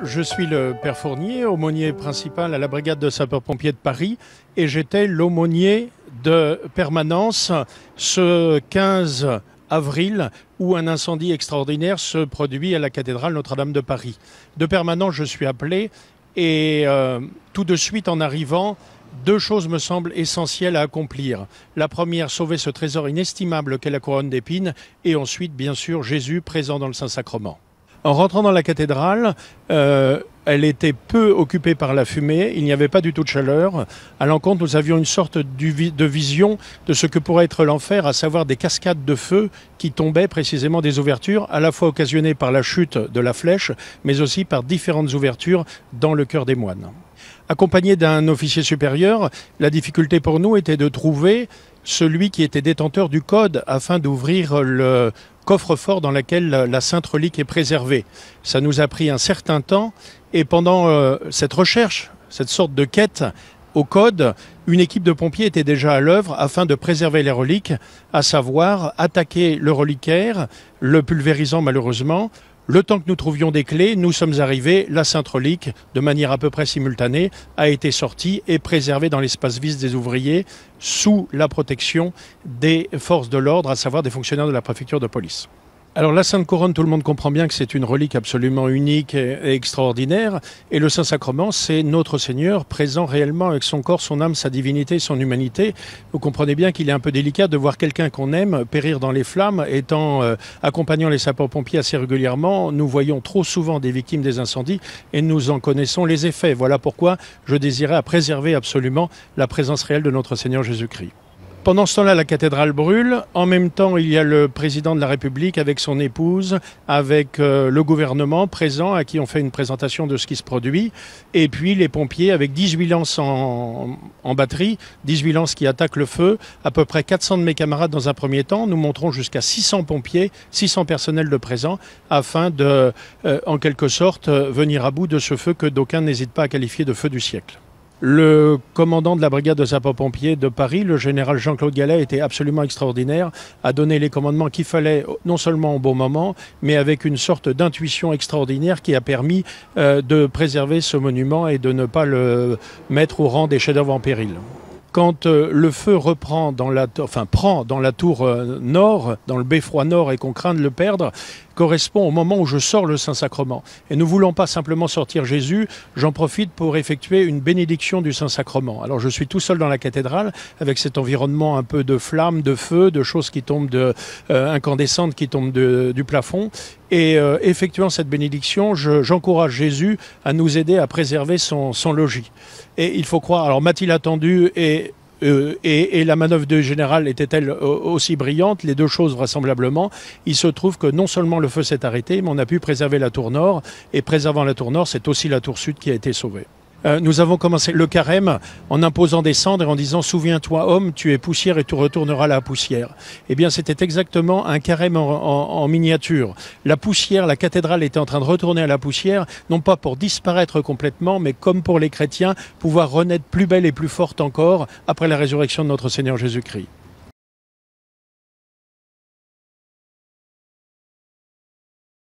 Je suis le père Fournier, aumônier principal à la brigade de sapeurs-pompiers de Paris, et j'étais l'aumônier de permanence ce 15 avril où un incendie extraordinaire se produit à la cathédrale Notre-Dame de Paris. De permanence, je suis appelé et tout de suite en arrivant, deux choses me semblent essentielles à accomplir. La première, sauver ce trésor inestimable qu'est la couronne d'épines, et ensuite, bien sûr, Jésus présent dans le Saint-Sacrement. En rentrant dans la cathédrale, elle était peu occupée par la fumée, il n'y avait pas du tout de chaleur. À l'encontre, nous avions une sorte de vision de ce que pourrait être l'enfer, à savoir des cascades de feu qui tombaient précisément des ouvertures, à la fois occasionnées par la chute de la flèche, mais aussi par différentes ouvertures dans le cœur des moines. Accompagné d'un officier supérieur, la difficulté pour nous était de trouver celui qui était détenteur du code afin d'ouvrir le coffre-fort dans lequel la Sainte Relique est préservée. Ça nous a pris un certain temps et pendant cette recherche, cette sorte de quête au code, une équipe de pompiers était déjà à l'œuvre afin de préserver les reliques, à savoir attaquer le reliquaire, le pulvérisant malheureusement. Le temps que nous trouvions des clés, nous sommes arrivés, la Sainte Relique, de manière à peu près simultanée, a été sortie et préservée dans l'espace vis des ouvriers sous la protection des forces de l'ordre, à savoir des fonctionnaires de la préfecture de police. Alors la Sainte Couronne, tout le monde comprend bien que c'est une relique absolument unique et extraordinaire. Et le Saint-Sacrement, c'est notre Seigneur présent réellement avec son corps, son âme, sa divinité, son humanité. Vous comprenez bien qu'il est un peu délicat de voir quelqu'un qu'on aime périr dans les flammes. Accompagnant les sapeurs-pompiers assez régulièrement, nous voyons trop souvent des victimes des incendies et nous en connaissons les effets. Voilà pourquoi je désirais préserver absolument la présence réelle de notre Seigneur Jésus-Christ. Pendant ce temps-là, la cathédrale brûle. En même temps, il y a le président de la République avec son épouse, avec le gouvernement présent à qui on fait une présentation de ce qui se produit. Et puis les pompiers avec 18 lances en batterie, 18 lances qui attaquent le feu. À peu près 400 de mes camarades dans un premier temps. Nous monterons jusqu'à 600 pompiers, 600 personnels de présent afin de, en quelque sorte, venir à bout de ce feu que d'aucuns n'hésitent pas à qualifier de feu du siècle. Le commandant de la brigade de sapeurs-pompiers de Paris, le général Jean-Claude Gallet, était absolument extraordinaire, a donné les commandements qu'il fallait non seulement au bon moment, mais avec une sorte d'intuition extraordinaire qui a permis de préserver ce monument et de ne pas le mettre au rang des chefs-d'œuvre en péril. Quand le feu prend dans la tour nord, dans le beffroi nord, et qu'on craint de le perdre, correspond au moment où je sors le Saint-Sacrement. Et nous ne voulons pas simplement sortir Jésus, j'en profite pour effectuer une bénédiction du Saint-Sacrement. Alors je suis tout seul dans la cathédrale, avec cet environnement un peu de flammes, de feu, de choses qui tombent incandescentes qui tombent du plafond. Et effectuant cette bénédiction, j'encourage Jésus à nous aider à préserver son logis. Et il faut croire, alors m'a-t-il attendu et la manœuvre du général était-elle aussi brillante? Les deux choses vraisemblablement. Il se trouve que non seulement le feu s'est arrêté, mais on a pu préserver la tour nord. Et préservant la tour nord, c'est aussi la tour sud qui a été sauvée. Nous avons commencé le carême en imposant des cendres et en disant « Souviens-toi, homme, tu es poussière et tu retourneras à la poussière ». Eh bien, c'était exactement un carême en miniature. La poussière, la cathédrale était en train de retourner à la poussière, non pas pour disparaître complètement, mais comme pour les chrétiens, pouvoir renaître plus belle et plus forte encore après la résurrection de notre Seigneur Jésus-Christ.